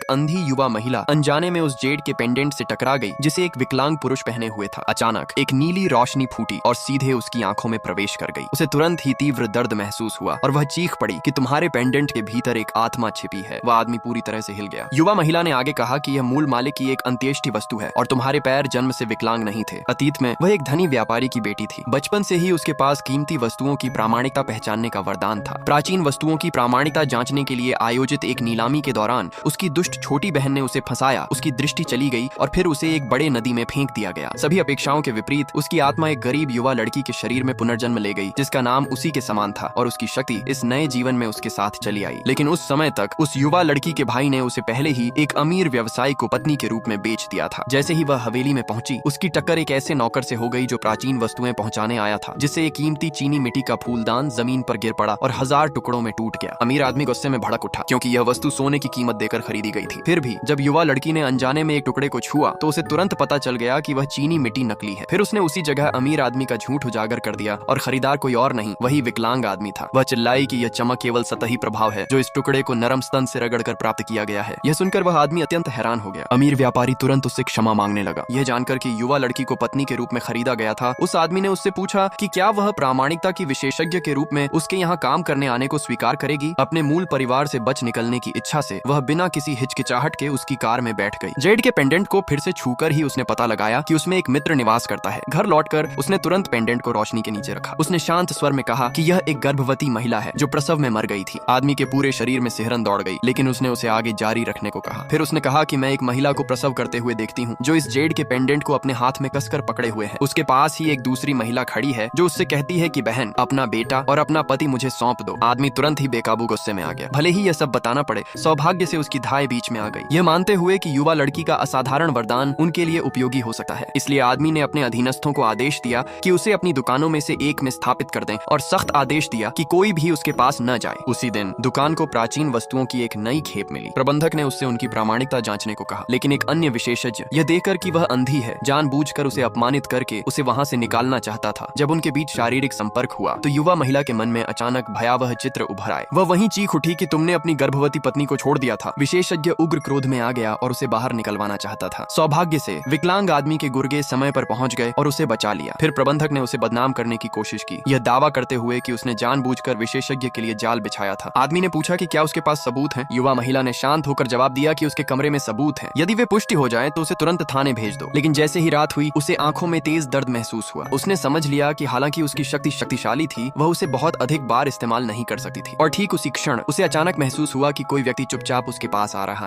अंधी युवा महिला अनजाने में उस जेड के पेंडेंट से टकरा गई जिसे एक विकलांग पुरुष पहने हुए था। अचानक एक नीली रोशनी फूटी और सीधे उसकी आंखों में प्रवेश कर गई। उसे तुरंत ही तीव्र दर्द महसूस हुआ और वह चीख पड़ी कि तुम्हारे पेंडेंट के भीतर एक आत्मा छिपी है। वह आदमी पूरी तरह से हिल गया। युवा महिला ने आगे कहा कि यह मूल मालिक की एक अंत्येष्टि वस्तु है और तुम्हारे पैर जन्म से विकलांग नहीं थे। अतीत में वह एक धनी व्यापारी की बेटी थी। बचपन से ही उसके पास कीमती वस्तुओं की प्रामाणिकता पहचानने का वरदान था। प्राचीन वस्तुओं की प्रामाणिकता जांचने के लिए आयोजित एक नीलामी के दौरान उसकी दुष्ट छोटी बहन ने उसे फंसाया। उसकी दृष्टि चली गई और फिर उसे एक बड़े नदी में फेंक दिया गया। सभी अपेक्षाओं के विपरीत उसकी आत्मा एक गरीब युवा लड़की के शरीर में पुनर्जन्म ले गई जिसका नाम उसी के समान था और उसकी शक्ति इस नए जीवन में उसके साथ चली आई। लेकिन उस समय तक उस युवा लड़की के भाई ने उसे पहले ही एक अमीर व्यवसायी को पत्नी के रूप में बेच दिया था। जैसे ही वह हवेली में पहुंची उसकी टक्कर एक ऐसे नौकर से हो गई जो प्राचीन वस्तुएं पहुंचाने आया था, जिससे एक कीमती चीनी मिट्टी का फूलदान जमीन पर गिर पड़ा और 1000 टुकड़ों में टूट गया। अमीर आदमी गुस्से में भड़क उठा क्योंकि यह वस्तु सोने की कीमत देकर खरीदी गई थी। फिर भी जब युवा लड़की ने अनजाने में एक टुकड़े को छुआ तो उसे तुरंत पता चल गया कि वह चीनी मिट्टी नकली है। फिर उसने उसी जगह अमीर आदमी का झूठ उजागर कर दिया और खरीदार कोई और नहीं, वही विकलांग आदमी था। वह चिल्लाई कि यह चमक केवल सतही प्रभाव है जो इस टुकड़े को नरम स्तन से रगड़कर प्राप्त किया गया है। यह सुनकर वह आदमी अत्यंत हैरान हो गया। अमीर व्यापारी तुरंत उससे क्षमा मांगने लगा। यह जानकर कि युवा लड़की को पत्नी के रूप में खरीदा गया था, उस आदमी ने उससे पूछा कि क्या वह प्रामाणिकता की विशेषज्ञ के रूप में उसके यहाँ काम करने आने को स्वीकार करेगी। अपने मूल परिवार से बच निकलने की इच्छा से वह बिना किसी हिचकिचाहट के उसकी कार में बैठ गई। जेड के पेंडेंट को फिर से छूकर ही उसने पता लगाया कि उसमें एक मित्र निवास करता है। घर लौटकर उसने तुरंत पेंडेंट को रोशनी के नीचे रखा। उसने शांत स्वर में कहा कि यह एक गर्भवती महिला है जो प्रसव में मर गई थी। आदमी के पूरे शरीर में सिहरन दौड़ गई, लेकिन उसने उसे आगे जारी रखने को कहा। फिर उसने कहा कि मैं एक महिला को प्रसव करते हुए देखती हूँ जो इस जेड के पेंडेंट को अपने हाथ में कसकर पकड़े हुए है। उसके पास ही एक दूसरी महिला खड़ी है जो उससे कहती है कि बहन, अपना बेटा और अपना पति मुझे सौंप दो। आदमी तुरंत ही बेकाबू गुस्से में आ गया। भले ही यह सब बताना पड़े, सौभाग्य से उसकी धाय बीच में आ गई, यह मानते हुए कि युवा लड़की का असाधारण वरदान उनके लिए उपयोगी हो सकता है। इसलिए आदमी ने अपने अधीनस्थों को आदेश दिया कि उसे अपनी दुकानों में से एक में स्थापित कर दें और सख्त आदेश दिया कि कोई भी उसके पास न जाए। उसी दिन दुकान को प्राचीन वस्तुओं की एक नई खेप मिली। प्रबंधक ने उससे उनकी प्रामाणिकता जांचने को कहा, लेकिन एक अन्य विशेषज्ञ यह देखकर कि वह अंधी है जानबूझकर उसे अपमानित करके उसे वहां से निकालना चाहता था। जब उनके बीच शारीरिक संपर्क हुआ तो युवा महिला के मन में अचानक भयावह चित्र उभर आए। वह वहीं चीख उठी कि तुमने अपनी गर्भवती पत्नी को छोड़ दिया था। विशेषज्ञ उग्र क्रोध में आ गया और उसे बाहर निकलवाना चाहता था। सौभाग्य से विकलांग आदमी के गुर्गे समय पर पहुंच गए और उसे बचा लिया। फिर प्रबंधक ने उसे बदनाम करने की कोशिश की, यह दावा करते हुए कि उसने जानबूझकर विशेषज्ञ के लिए जाल बिछाया था। आदमी ने पूछा कि क्या उसके पास सबूत हैं? युवा महिला ने शांत होकर जवाब दिया कि उसके कमरे में सबूत हैं। यदि वे पुष्टि हो जाए तो उसे तुरंत थाने भेज दो। लेकिन जैसे ही रात हुई उसे आंखों में तेज दर्द महसूस हुआ। उसने समझ लिया कि हालांकि उसकी शक्ति शक्तिशाली थी, वह उसे बहुत अधिक बार इस्तेमाल नहीं कर सकती थी। और ठीक उसी क्षण उसे अचानक महसूस हुआ कि कोई व्यक्ति चुपचाप उसके पास आ रहा